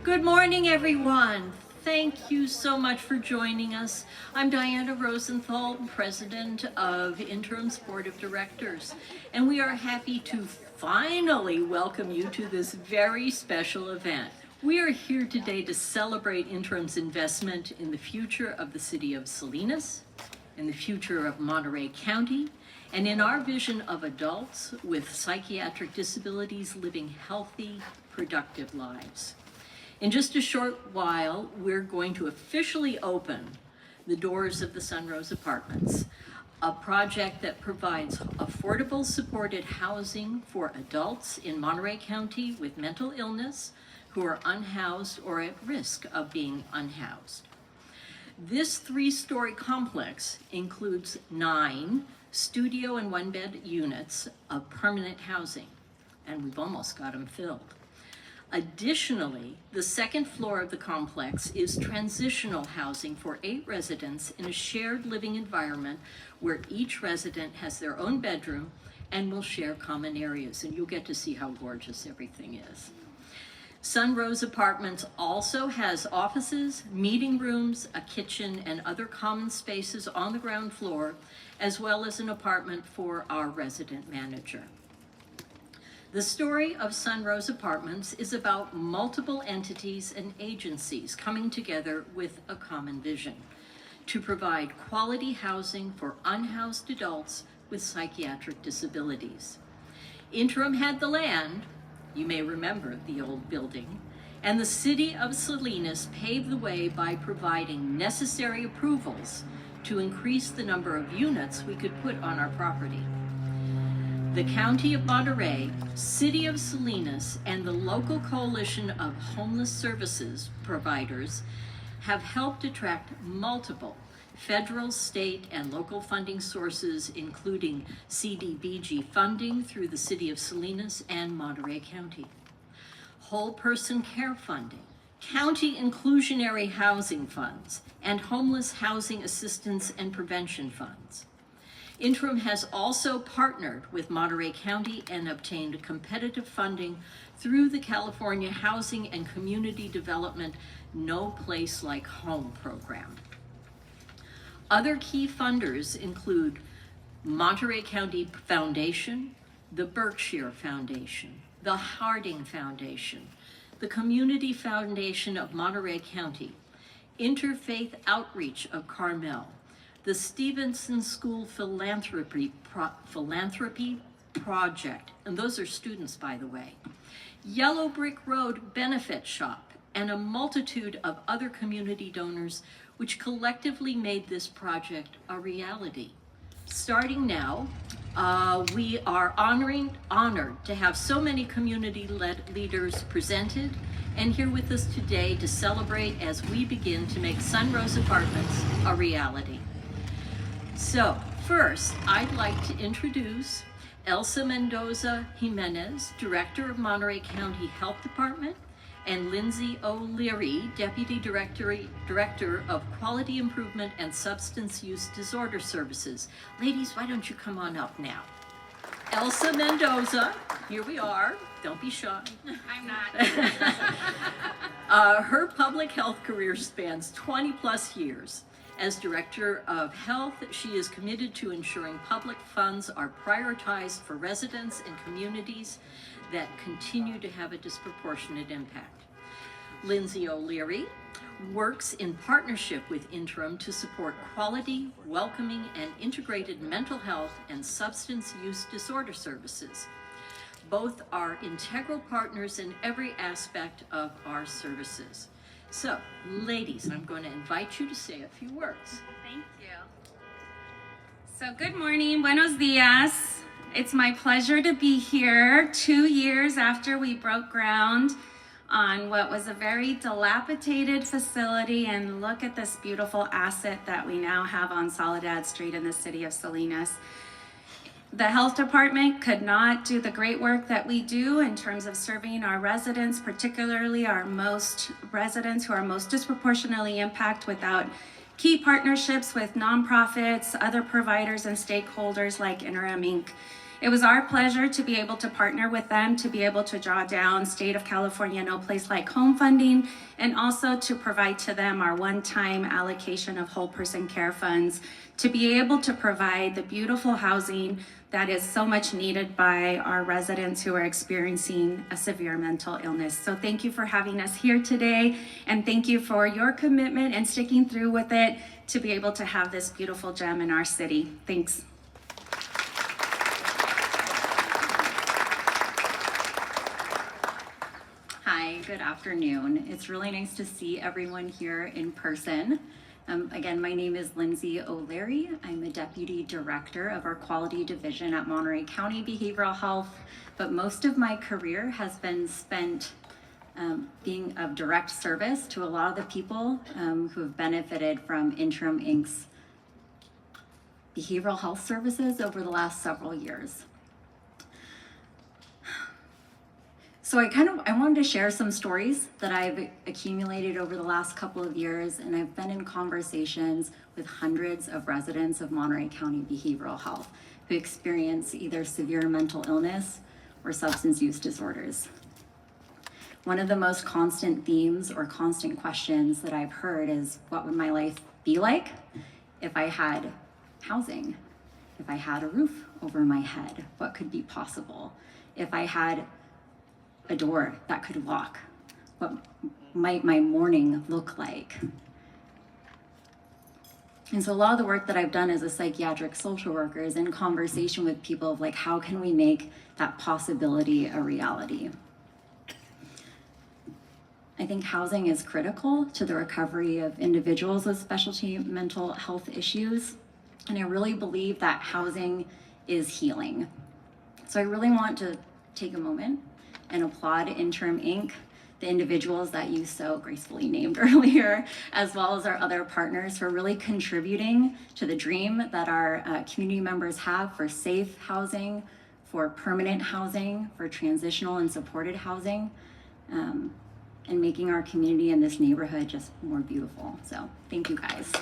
Good morning, everyone. Thank you so much for joining us. I'm Diana Rosenthal, President of Interim's Board of Directors, and we are happy to finally welcome you to this very special event. We are here today to celebrate Interim's investment in the future of the city of Salinas, in the future of Monterey County, and in our vision of adults with psychiatric disabilities living healthy, productive lives. In just a short while, we're going to officially open the doors of the Sunrose Apartments, a project that provides affordable supported housing for adults in Monterey County with mental illness who are unhoused or at risk of being unhoused. This three-story complex includes 9 studio and one-bed units of permanent housing, and we've almost got them filled. Additionally, the second floor of the complex is transitional housing for 8 residents in a shared living environment where each resident has their own bedroom and will share common areas, and you'll get to see how gorgeous everything is. Sunrose Apartments also has offices, meeting rooms, a kitchen, and other common spaces on the ground floor, as well as an apartment for our resident manager. The story of Sunrose Apartments is about multiple entities and agencies coming together with a common vision to provide quality housing for unhoused adults with psychiatric disabilities. Interim had the land, you may remember the old building, and the city of Salinas paved the way by providing necessary approvals to increase the number of units we could put on our property. The County of Monterey, City of Salinas, and the local coalition of homeless services providers have helped attract multiple federal, state, and local funding sources, including CDBG funding through the City of Salinas and Monterey County, whole person care funding, county inclusionary housing funds, and homeless housing assistance and prevention funds. Interim has also partnered with Monterey County and obtained competitive funding through the California Housing and Community Development No Place Like Home program. Other key funders include Monterey County Foundation, the Berkshire Foundation, the Harding Foundation, the Community Foundation of Monterey County, Interfaith Outreach of Carmel, the Stevenson School Philanthropy Project, and those are students, by the way, Yellow Brick Road Benefit Shop, and a multitude of other community donors which collectively made this project a reality. Starting now, we are honored to have so many community-led leaders presented and here with us today to celebrate as we begin to make Sunrose Apartments a reality. So first, I'd like to introduce Elsa Mendoza Jimenez, Director of Monterey County Health Department, and Lindsay O'Leary, Deputy Director of Quality Improvement and Substance Use Disorder Services. Ladies, why don't you come on up now? Elsa Mendoza, here we are. Don't be shy. I'm not. Her public health career spans 20 plus years. As Director of Health, she is committed to ensuring public funds are prioritized for residents and communities that continue to have a disproportionate impact. Lindsay O'Leary works in partnership with Interim to support quality, welcoming, and integrated mental health and substance use disorder services. Both are integral partners in every aspect of our services. So, ladies, I'm going to invite you to say a few words. Thank you. So, good morning, buenos dias. It's my pleasure to be here 2 years after we broke ground on what was a very dilapidated facility, and look at this beautiful asset that we now have on Soledad Street in the city of Salinas. The health department could not do the great work that we do in terms of serving our residents, particularly our residents who are most disproportionately impacted, without key partnerships with nonprofits, other providers, and stakeholders like Interim Inc. It was our pleasure to be able to partner with them to be able to draw down State of California No Place Like Home funding, and also to provide to them our one-time allocation of whole person care funds to be able to provide the beautiful housing that is so much needed by our residents who are experiencing a severe mental illness. So thank you for having us here today, and thank you for your commitment and sticking through with it to be able to have this beautiful gem in our city. Thanks. Hi, good afternoon. It's really nice to see everyone here in person. Again, my name is Lindsay O'Leary. I'm a Deputy Director of our Quality Division at Monterey County Behavioral Health, but most of my career has been spent being of direct service to a lot of the people who have benefited from Interim Inc.'s behavioral health services over the last several years. So I wanted to share some stories that I've accumulated over the last couple of years, and I've been in conversations with hundreds of residents of Monterey County Behavioral Health who experience either severe mental illness or substance use disorders. One of the most constant themes or constant questions that I've heard is, what would my life be like if I had housing? If I had a roof over my head, what could be possible? If I had a door that could lock, what might my morning look like? And so a lot of the work that I've done as a psychiatric social worker is in conversation with people of like, how can we make that possibility a reality? I think housing is critical to the recovery of individuals with specialty mental health issues. And I really believe that housing is healing. So I really want to take a moment and applaud Interim Inc., the individuals that you so gracefully named earlier, as well as our other partners for really contributing to the dream that our community members have for safe housing, for permanent housing, for transitional and supported housing, and making our community in this neighborhood just more beautiful. So thank you guys.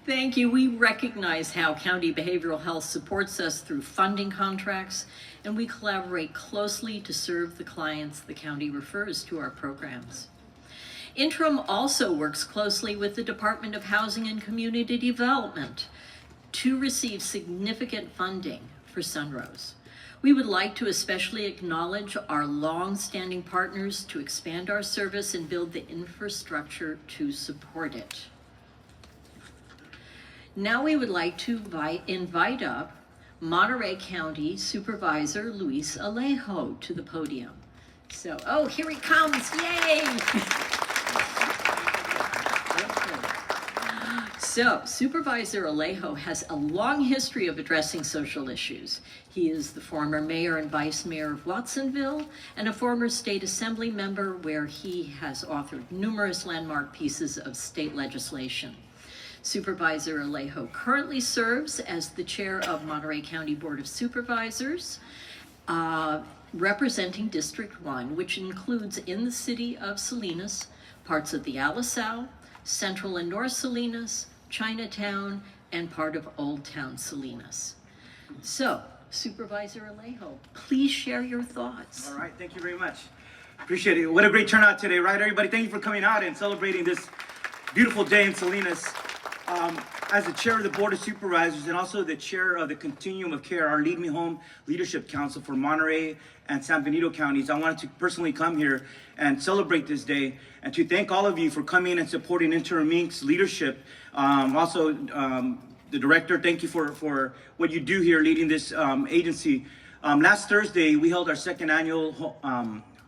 Thank you. We recognize how County Behavioral Health supports us through funding contracts, and we collaborate closely to serve the clients the county refers to our programs. Interim also works closely with the Department of Housing and Community Development to receive significant funding for Sunrose. We would like to especially acknowledge our long-standing partners to expand our service and build the infrastructure to support it. Now we would like to invite up Monterey County Supervisor Luis Alejo to the podium. So, oh, here he comes, yay! So, Supervisor Alejo has a long history of addressing social issues. He is the former mayor and vice mayor of Watsonville and a former state assembly member where he has authored numerous landmark pieces of state legislation. Supervisor Alejo currently serves as the chair of Monterey County Board of Supervisors, representing District 1, which includes in the city of Salinas, parts of the Alisal, Central and North Salinas, Chinatown, and part of Old Town Salinas. So, Supervisor Alejo, please share your thoughts. All right, thank you very much. Appreciate it. What a great turnout today, right, everybody? Thank you for coming out and celebrating this beautiful day in Salinas. As the chair of the Board of Supervisors and also the chair of the Continuum of Care, our Lead Me Home Leadership Council for Monterey and San Benito counties, I wanted to personally come here and celebrate this day and to thank all of you for coming and supporting Interim Inc.'s leadership. Also, the director, thank you for what you do here leading this agency. Last Thursday, we held our second annual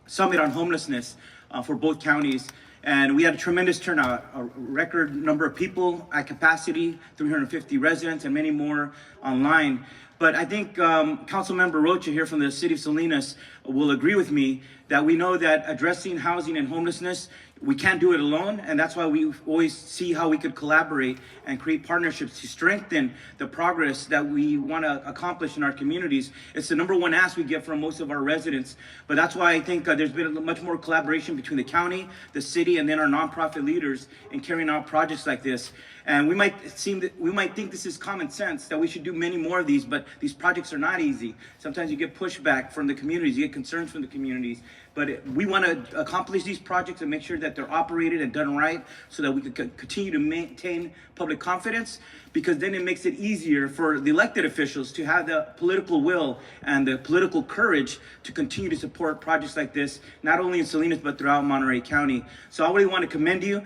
summit on homelessness for both counties. And we had a tremendous turnout, a record number of people at capacity, 350 residents and many more online. But I think Councilmember Rocha here from the city of Salinas will agree with me that we know that addressing housing and homelessness, we can't do it alone, and that's why we always see how we could collaborate and create partnerships to strengthen the progress that we want to accomplish in our communities. It's the number one ask we get from most of our residents, but that's why I think there's been much more collaboration between the county, the city, and then our nonprofit leaders in carrying out projects like this. And we might think this is common sense, that we should do many more of these, but these projects are not easy. Sometimes you get pushback from the communities, you get concerns from the communities. But we want to accomplish these projects and make sure that they're operated and done right so that we can continue to maintain public confidence, because then it makes it easier for the elected officials to have the political will and the political courage to continue to support projects like this, not only in Salinas, but throughout Monterey County. So I really want to commend you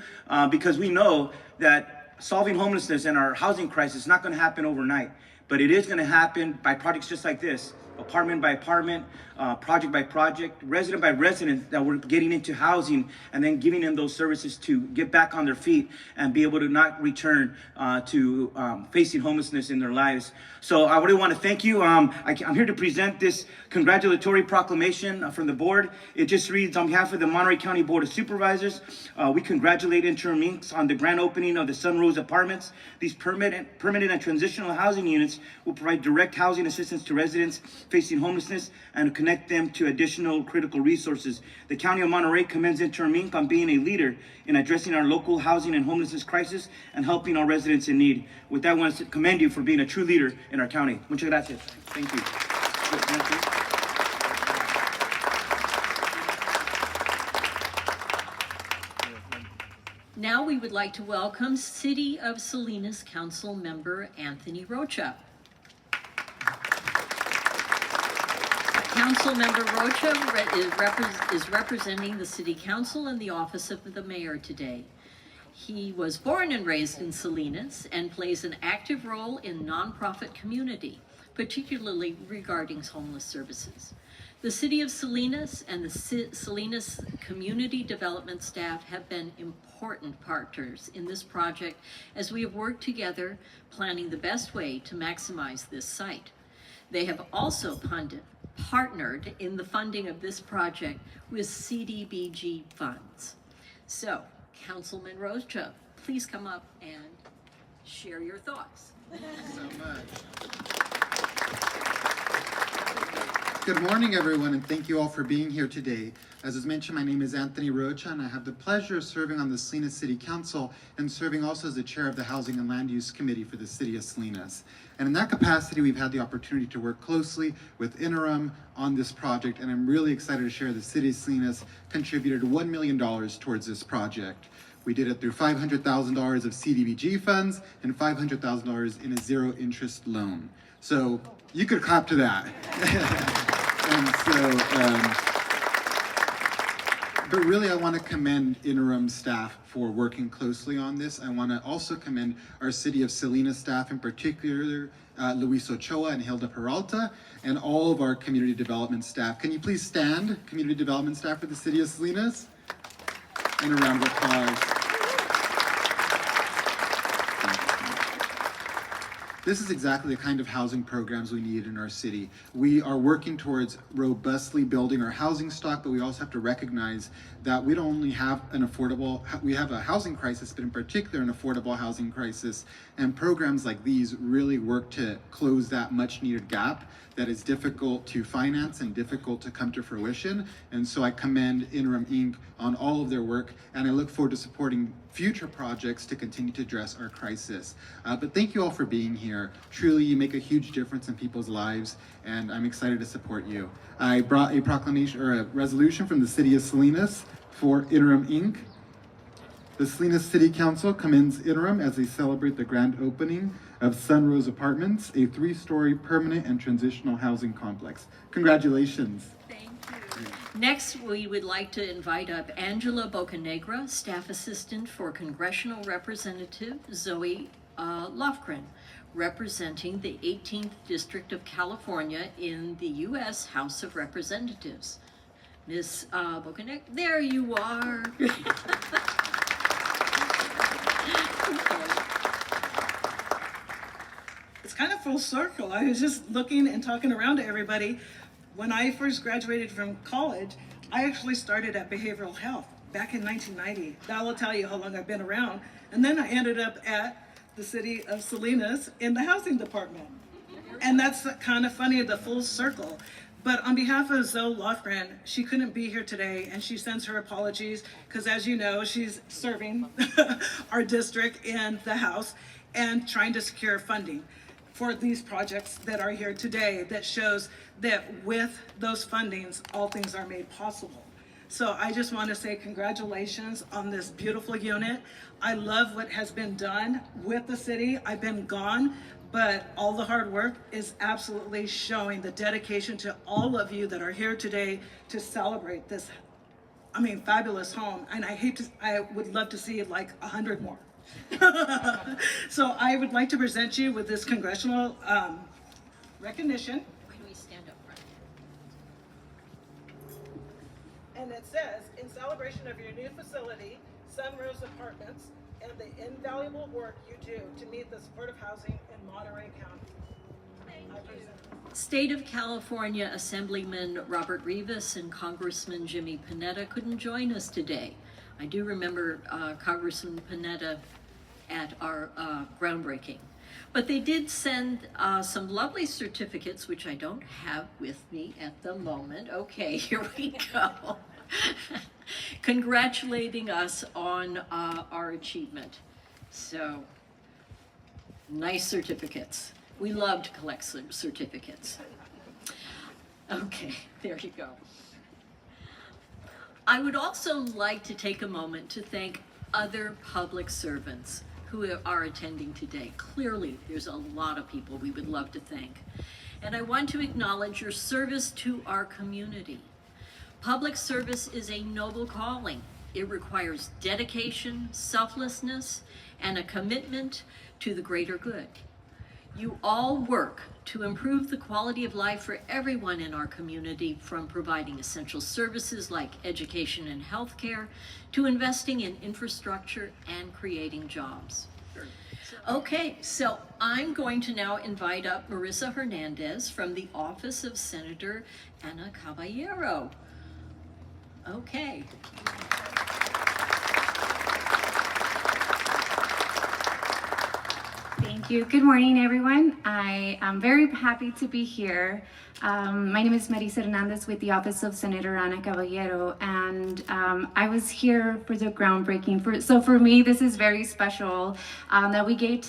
because we know that solving homelessness and our housing crisis is not going to happen overnight, but it is going to happen by projects just like this. Apartment by apartment, project by project, resident by resident, that we're getting into housing and then giving them those services to get back on their feet and be able to not return to facing homelessness in their lives. So I really want to thank you. I'm here to present this congratulatory proclamation from the board. It just reads, on behalf of the Monterey County Board of Supervisors, we congratulate Interim Inc. on the grand opening of the Sunrose Apartments. These permanent and transitional housing units will provide direct housing assistance to residents facing homelessness and connect them to additional critical resources. The County of Monterey commends Interim Inc. on being a leader in addressing our local housing and homelessness crisis and helping our residents in need. With that, I want to commend you for being a true leader in our county. Muchas gracias. Thank you. Thank you. Now we would like to welcome City of Salinas Council Member Anthony Rocha. Councilmember Rocha is representing the City Council in the office of the Mayor today. He was born and raised in Salinas and plays an active role in nonprofit community, particularly regarding homeless services. The City of Salinas and the Salinas Community Development staff have been important partners in this project as we have worked together planning the best way to maximize this site. They have also partnered in the funding of this project with CDBG funds. So, Councilman Rocha, please come up and share your thoughts. Thank you so much. Good morning, everyone, and thank you all for being here today. As was mentioned, my name is Anthony Rocha, and I have the pleasure of serving on the Salinas City Council and serving also as the chair of the Housing and Land Use Committee for the City of Salinas. And in that capacity, we've had the opportunity to work closely with Interim on this project, and I'm really excited to share the City of Salinas contributed $1 million towards this project. We did it through $500,000 of CDBG funds and $500,000 in a zero-interest loan. So you could clap to that. And so, but really I want to commend Interim staff for working closely on this. I want to also commend our City of Salinas staff, in particular Luis Ochoa and Hilda Peralta, and all of our community development staff. Can you please stand, community development staff for the City of Salinas? And a round of applause. This is exactly the kind of housing programs we need in our city. We are working towards robustly building our housing stock, but we also have to recognize that we don't only have we have a housing crisis, but in particular an affordable housing crisis. And programs like these really work to close that much needed gap that is difficult to finance and difficult to come to fruition. And so I commend Interim Inc. on all of their work, and I look forward to supporting future projects to continue to address our crisis. But thank you all for being here. Truly, you make a huge difference in people's lives, and I'm excited to support you. I brought a proclamation or a resolution from the City of Salinas for Interim Inc. The Salinas City Council commends Interim as they celebrate the grand opening of Sunrose Apartments, a 3-story permanent and transitional housing complex. Congratulations. Thank you. Next, we would like to invite up Angela Bocanegra, Staff Assistant for Congressional Representative Zoe Lofgren, representing the 18th District of California in the U.S. House of Representatives. Ms. Bocanegra, there you are. it's kind of full circle. I was just looking and talking around to everybody. When I first graduated from college, I actually started at behavioral health back in 1990. That will tell you how long I've been around. And then I ended up at the city of Salinas in the housing department. And that's kind of funny, the full circle. But on behalf of Zoe Lofgren, she couldn't be here today, and she sends her apologies because, as you know, she's serving our district in the House and trying to secure funding for these projects that are here today that shows that with those fundings, all things are made possible. So I just want to say congratulations on this beautiful unit. I love what has been done with the city. I've been gone, but all the hard work is absolutely showing the dedication to all of you that are here today to celebrate this, fabulous home. And I would love to see like 100 more. So I would like to present you with this congressional recognition. Why do we stand up front? And it says, in celebration of your new facility, Sunrose Apartments, and the invaluable work you do to meet the supportive housing in Monterey County. I present. State of California Assemblyman Robert Rivas and Congressman Jimmy Panetta couldn't join us today. I do remember Congressman Panetta at our groundbreaking. But they did send some lovely certificates, which I don't have with me at the moment. Okay, here we go. Congratulating us on our achievement. So, nice certificates. We love to collect certificates. Okay, there you go. I would also like to take a moment to thank other public servants who are attending today. Clearly, there's a lot of people we would love to thank. And I want to acknowledge your service to our community. Public service is a noble calling. It requires dedication, selflessness, and a commitment to the greater good. You all work to improve the quality of life for everyone in our community, from providing essential services like education and healthcare to investing in infrastructure and creating jobs. Okay, so I'm going to now invite up Marissa Hernandez from the office of Senator Ana Caballero. Okay. Thank you. Good morning, everyone. I am very happy to be here. My name is Marissa Hernandez with the Office of Senator Ana Caballero, and I was here for the groundbreaking. So for me, this is very special that we get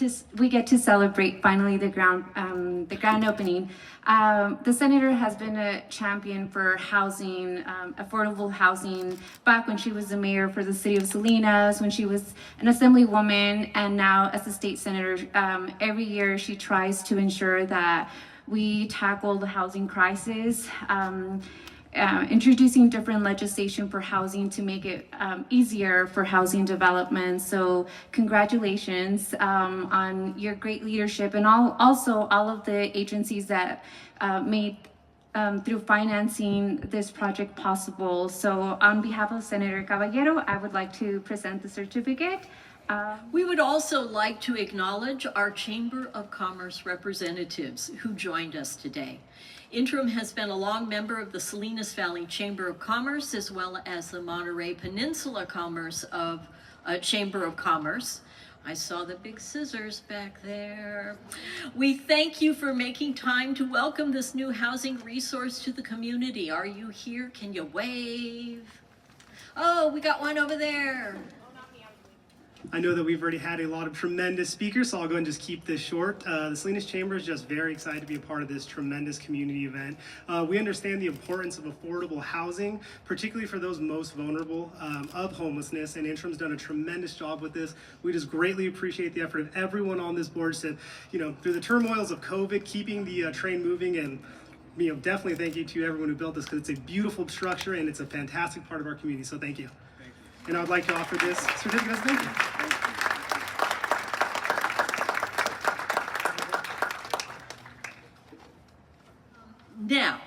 to celebrate finally the grand opening. The senator has been a champion for housing, affordable housing, back when she was the mayor for the city of Salinas, when she was an assemblywoman, and now as a state senator. Every year she tries to ensure that we tackle the housing crisis, introducing different legislation for housing to make it easier for housing development. So congratulations on your great leadership, and also all of the agencies that made through financing this project possible. So on behalf of Senator Caballero, I would like to present the certificate. We would also like to acknowledge our Chamber of Commerce representatives who joined us today. Interim has been a long member of the Salinas Valley Chamber of Commerce, as well as the Monterey Peninsula Chamber of Commerce. I saw the big scissors back there. We thank you for making time to welcome this new housing resource to the community. Are you here? Can you wave? Oh, we got one over there. I know that we've already had a lot of tremendous speakers, so I'll go and just keep this short. The Salinas Chamber is just very excited to be a part of this tremendous community event. We understand the importance of affordable housing, particularly for those most vulnerable of homelessness, and Interim's done a tremendous job with this. We just greatly appreciate the effort of everyone on this board to, through the turmoils of COVID, keeping the train moving, and definitely thank you to everyone who built this, because it's a beautiful structure and it's a fantastic part of our community, so thank you. And I would like to offer this certificate as thank you. Now,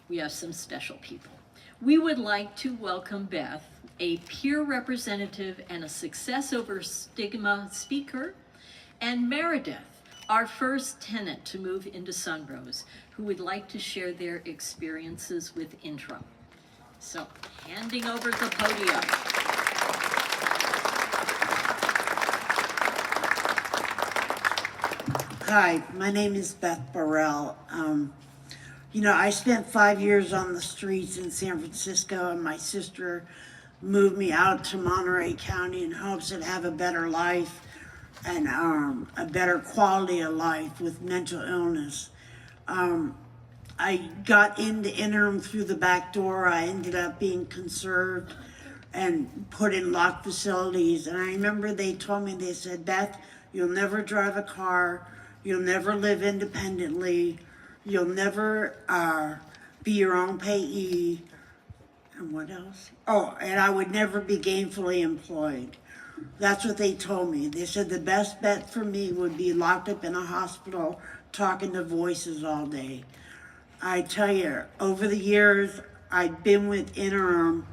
we have some special people. We would like to welcome Beth, a peer representative and a Success Over Stigma speaker, and Meredith, our first tenant to move into Sunrose, who would like to share their experiences with Interim. So, handing over the podium. Hi, my name is Beth Barrell. I spent 5 years on the streets in San Francisco, and my sister moved me out to Monterey County in hopes to have a better life and a better quality of life with mental illness. I got into Interim through the back door. I ended up being conserved and put in locked facilities. And I remember they told me, they said, Beth, you'll never drive a car. You'll never live independently. You'll never be your own payee. And what else? Oh, and I would never be gainfully employed. That's what they told me. They said the best bet for me would be locked up in a hospital talking to voices all day. I tell you, over the years, I've been with Interim.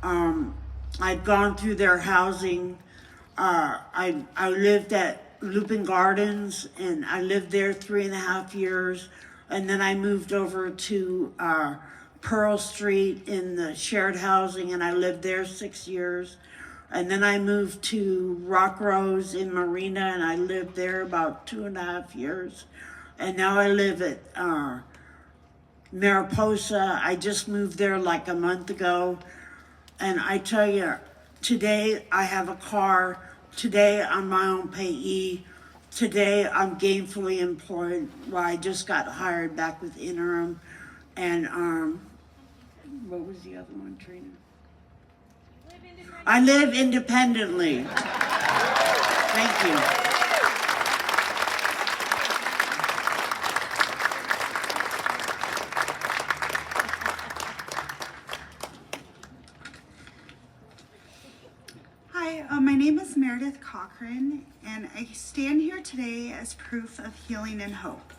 I've gone through their housing. I lived at Lupin Gardens, and I lived there 3.5 years. And then I moved over to Pearl Street in the shared housing, and I lived there 6 years. And then I moved to Rock Rose in Marina, and I lived there about 2.5 years. And now I live at Mariposa. I just moved there like a month ago. And I tell you, today I have a car. Today I'm my own payee. Today I'm gainfully employed. Well, I just got hired back with Interim. And what was the other one, Trina? I live independently. Thank you. Hi, my name is Meredith Cochran, and I stand here today as proof of healing and hope.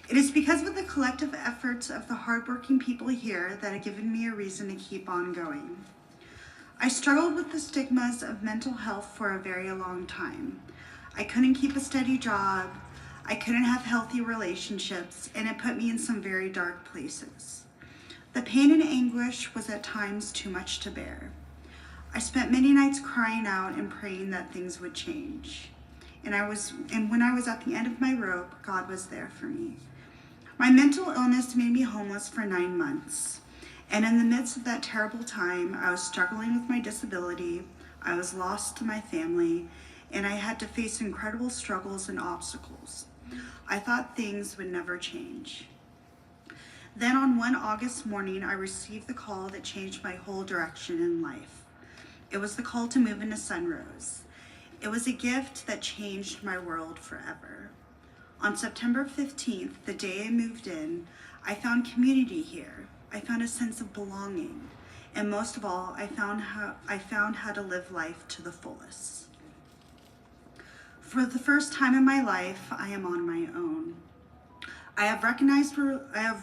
It is because of the collective efforts of the hardworking people here that have given me a reason to keep on going. I struggled with the stigmas of mental health for a very long time. I couldn't keep a steady job, I couldn't have healthy relationships, and it put me in some very dark places. The pain and anguish was at times too much to bear. I spent many nights crying out and praying that things would change. And when I was at the end of my rope, God was there for me. My mental illness made me homeless for 9 months. And in the midst of that terrible time, I was struggling with my disability, I was lost to my family, and I had to face incredible struggles and obstacles. I thought things would never change. Then on one August morning, I received the call that changed my whole direction in life. It was the call to move into Sunrose. It was a gift that changed my world forever. On September 15th, the day I moved in, I found community here. I found a sense of belonging, and most of all, I found how to live life to the fullest. For the first time in my life, I am on my own. I have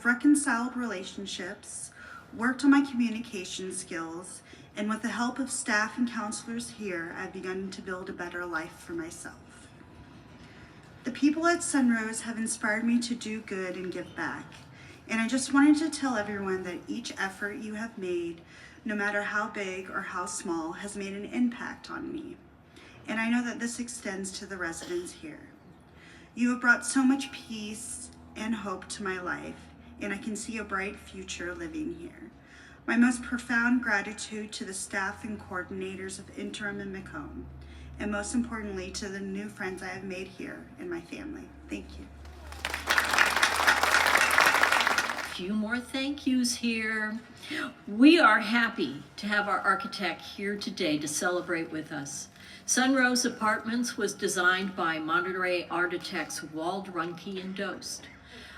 reconciled relationships, worked on my communication skills, and with the help of staff and counselors here, I've begun to build a better life for myself. The people at Sunrose have inspired me to do good and give back. And I just wanted to tell everyone that each effort you have made, no matter how big or how small, has made an impact on me. And I know that this extends to the residents here. You have brought so much peace and hope to my life, and I can see a bright future living here. My most profound gratitude to the staff and coordinators of Interim and Macomb, and most importantly to the new friends I have made here and my family. Thank you. Few more thank yous here. We are happy to have our architect here today to celebrate with us. Sunrose Apartments was designed by Monterey architects Wald Runke and Dost.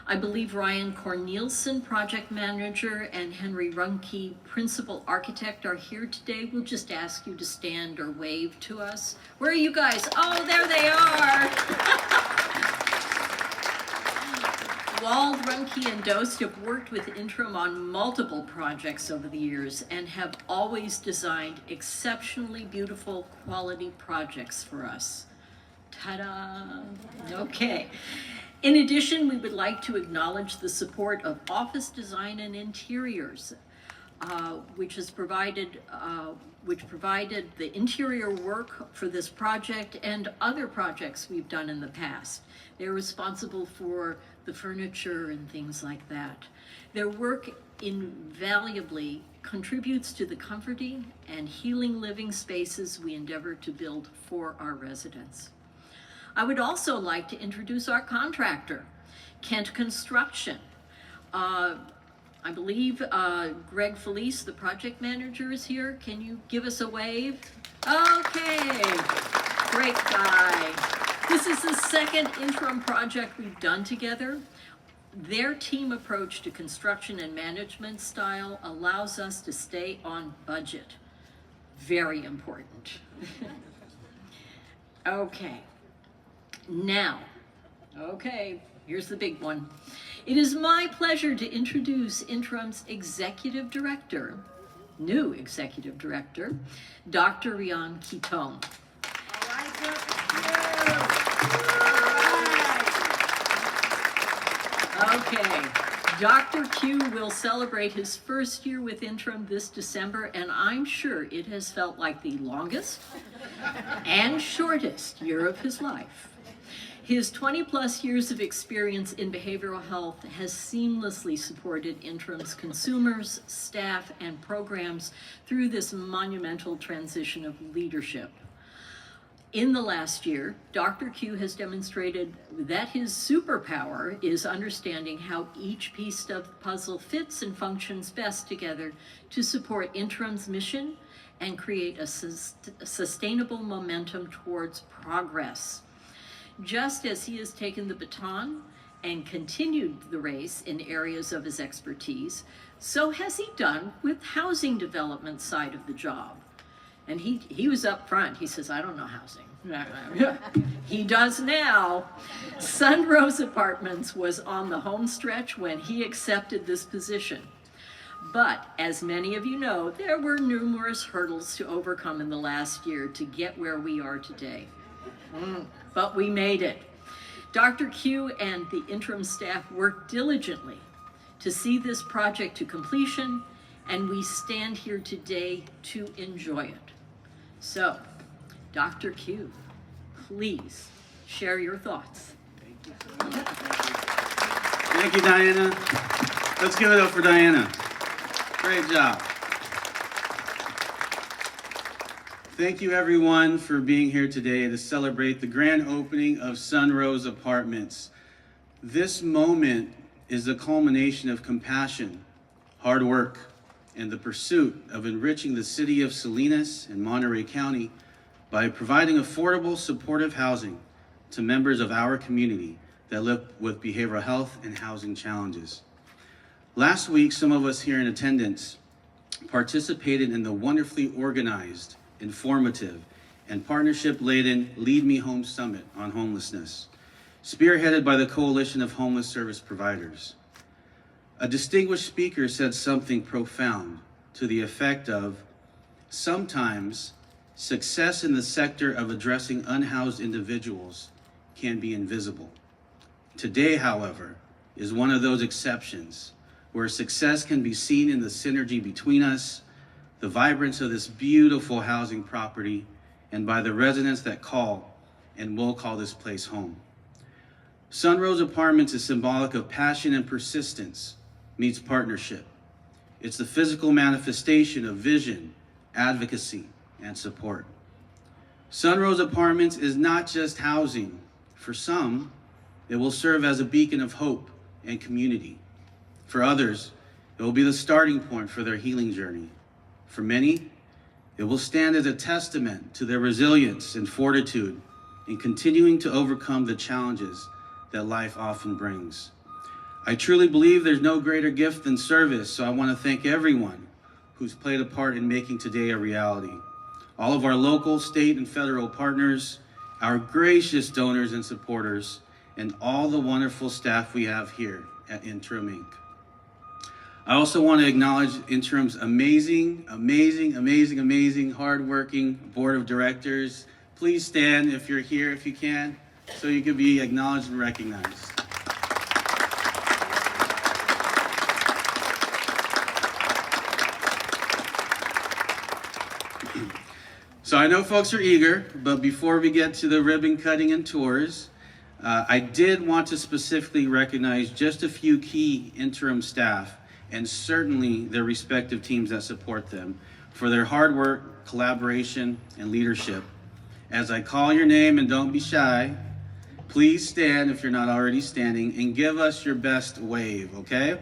I believe Ryan Cornelison, project manager, and Henry Runke, principal architect, are here today. We'll just ask you to stand or wave to us. Where are you guys? Oh, there they are. Wald, Runke, and Dost have worked with Interim on multiple projects over the years and have always designed exceptionally beautiful quality projects for us. Ta-da! Okay. In addition, we would like to acknowledge the support of Office Design and Interiors, which provided the interior work for this project and other projects we've done in the past. They're responsible for the furniture and things like that. Their work invaluably contributes to the comforting and healing living spaces we endeavor to build for our residents. I would also like to introduce our contractor, Kent Construction. I believe Greg Felice, the project manager, is here. Can you give us a wave? Okay, great guy. This is the second interim project we've done together. Their team approach to construction and management style allows us to stay on budget. Very important. Okay. Now, here's the big one. It is my pleasure to introduce Interim's Executive Director, new Executive Director, Dr. Rian Kitong. Okay, Dr. Q will celebrate his first year with Interim this December, and I'm sure it has felt like the longest and shortest year of his life. His 20-plus years of experience in behavioral health has seamlessly supported Interim's consumers, staff, and programs through this monumental transition of leadership. In the last year, Dr. Q has demonstrated that his superpower is understanding how each piece of the puzzle fits and functions best together to support Interim's mission and create a sustainable momentum towards progress. Just as he has taken the baton and continued the race in areas of his expertise, so has he done with housing development side of the job. And he was up front. He says, I don't know housing. He does now. Sunrose Apartments was on the home stretch when he accepted this position. But as many of you know, there were numerous hurdles to overcome in the last year to get where we are today. But we made it. Dr. Q and the Interim staff worked diligently to see this project to completion, and we stand here today to enjoy it. So, Dr. Q, please share your thoughts. Thank you, Diana. Let's give it up for Diana. Great job. Thank you, everyone, for being here today to celebrate the grand opening of Sunrose Apartments. This moment is the culmination of compassion, hard work, and the pursuit of enriching the city of Salinas and Monterey County by providing affordable, supportive housing to members of our community that live with behavioral health and housing challenges. Last week, some of us here in attendance participated in the wonderfully organized, informative, and partnership-laden Lead Me Home Summit on homelessness, spearheaded by the Coalition of Homeless Service Providers. A distinguished speaker said something profound to the effect of, sometimes success in the sector of addressing unhoused individuals can be invisible. Today, however, is one of those exceptions where success can be seen in the synergy between us, the vibrance of this beautiful housing property, and by the residents that call and will call this place home. Sunrose Apartments is symbolic of passion and persistence meets partnership. It's the physical manifestation of vision, advocacy, and support. Sunrose Apartments is not just housing. For some, it will serve as a beacon of hope and community. For others, it will be the starting point for their healing journey. For many, it will stand as a testament to their resilience and fortitude in continuing to overcome the challenges that life often brings. I truly believe there's no greater gift than service, so I want to thank everyone who's played a part in making today a reality. All of our local, state, and federal partners, our gracious donors and supporters, and all the wonderful staff we have here at Interim Inc. I also want to acknowledge Interim's amazing, hardworking board of directors. Please stand if you're here, if you can, so you can be acknowledged and recognized. So I know folks are eager, but before we get to the ribbon cutting and tours, I did want to specifically recognize just a few key interim staff and certainly their respective teams that support them for their hard work, collaboration, and leadership. As I call your name, and don't be shy, please stand if you're not already standing and give us your best wave, okay?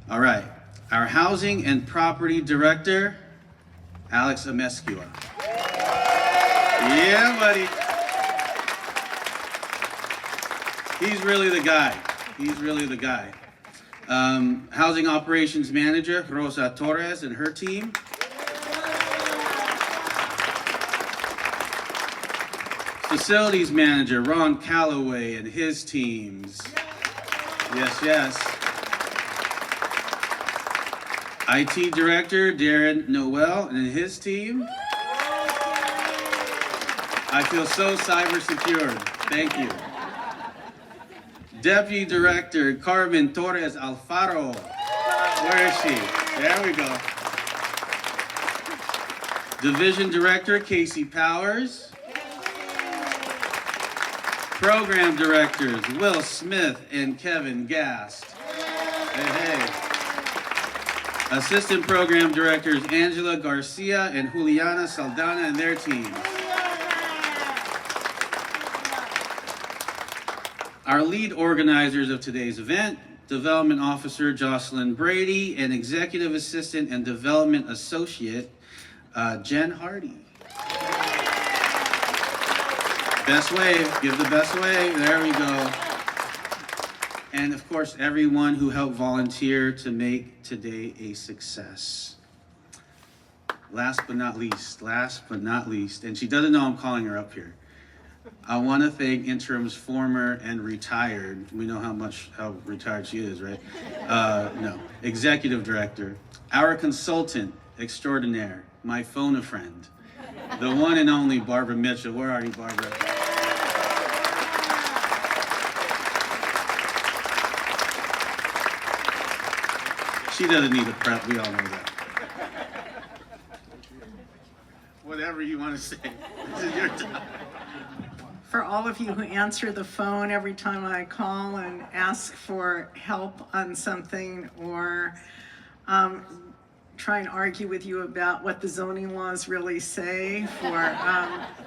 All right, our Housing and Property Director, Alex Amescua. Yeah, buddy. He's really the guy. He's really the guy. Housing Operations Manager, Rosa Torres and her team. Facilities Manager, Ron Calloway and his teams. Yes, yes. IT Director, Darren Noel and his team. I feel so cyber secured. Thank you. Deputy Director, Carmen Torres Alfaro. Where is she? There we go. Division Director, Casey Powers. Program Directors, Will Smith and Kevin Gast. Hey, hey. Assistant Program Directors, Angela Garcia and Juliana Saldana and their teams. Our lead organizers of today's event, Development Officer Jocelyn Brady and Executive Assistant and Development Associate, Jen Hardy. Best wave, give the best wave, there we go. And of course, everyone who helped volunteer to make today a success. Last but not least, and she doesn't know I'm calling her up here. I want to thank Interim's former and retired, we know how retired she is, right? No, Executive Director, our consultant extraordinaire, my phone-a-friend, the one and only Barbara Mitchell. Where are you, Barbara? She doesn't need a prep, we all know that. Whatever you want to say, this is your time. For all of you who answer the phone every time I call and ask for help on something or try and argue with you about what the zoning laws really say for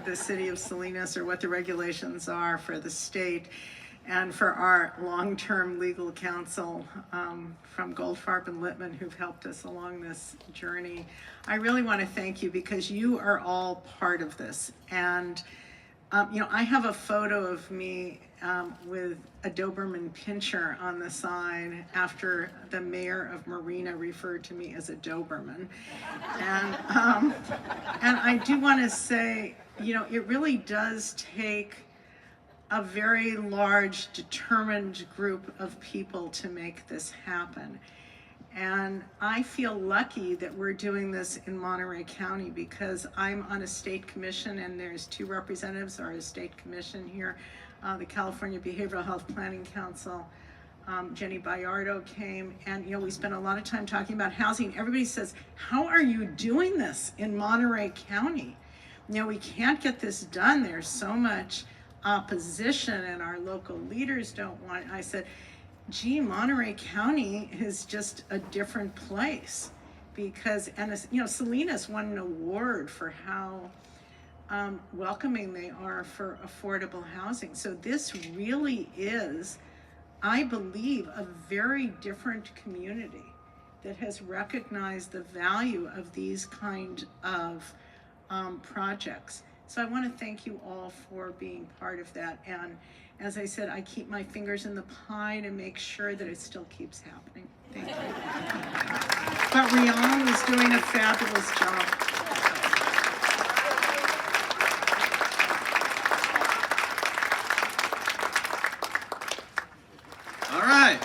the city of Salinas or what the regulations are for the state, and for our long-term legal counsel from Goldfarb and Littman who've helped us along this journey. I really want to thank you because you are all part of this. And you know, I have a photo of me with a Doberman Pinscher on the side after the mayor of Marina referred to me as a Doberman. And I do want to say, you know, it really does take a very large, determined group of people to make this happen. And I feel lucky that we're doing this in Monterey County because I'm on a state commission and there's 2 representatives on a state commission here. The California Behavioral Health Planning Council, Jenny Bayardo came, and you know, we spent a lot of time talking about housing. Everybody says, how are you doing this in Monterey County? You know, we can't get this done. There's so much opposition and our local leaders don't want it. I said, gee, Monterey County is just a different place because, and you know, Salinas won an award for how welcoming they are for affordable housing. So this really is, I believe, a very different community that has recognized the value of these kind of projects. So I want to thank you all for being part of that. And as I said, I keep my fingers in the pie to make sure that it still keeps happening. Thank you. But Rihanna is doing a fabulous job. All right,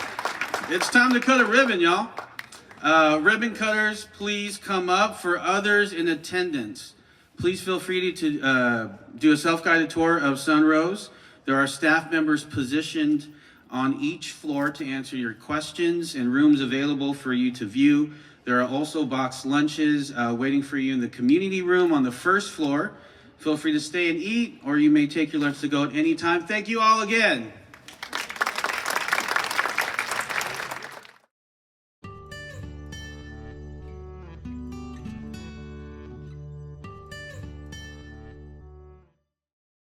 it's time to cut a ribbon, y'all. Ribbon cutters, please come up. For others in attendance, Please feel free to do a self-guided tour of Sunrose. There are staff members positioned on each floor to answer your questions and rooms available for you to view. There are also boxed lunches waiting for you in the community room on the first floor. Feel free to stay and eat, or you may take your lunch to go at any time. Thank you all again.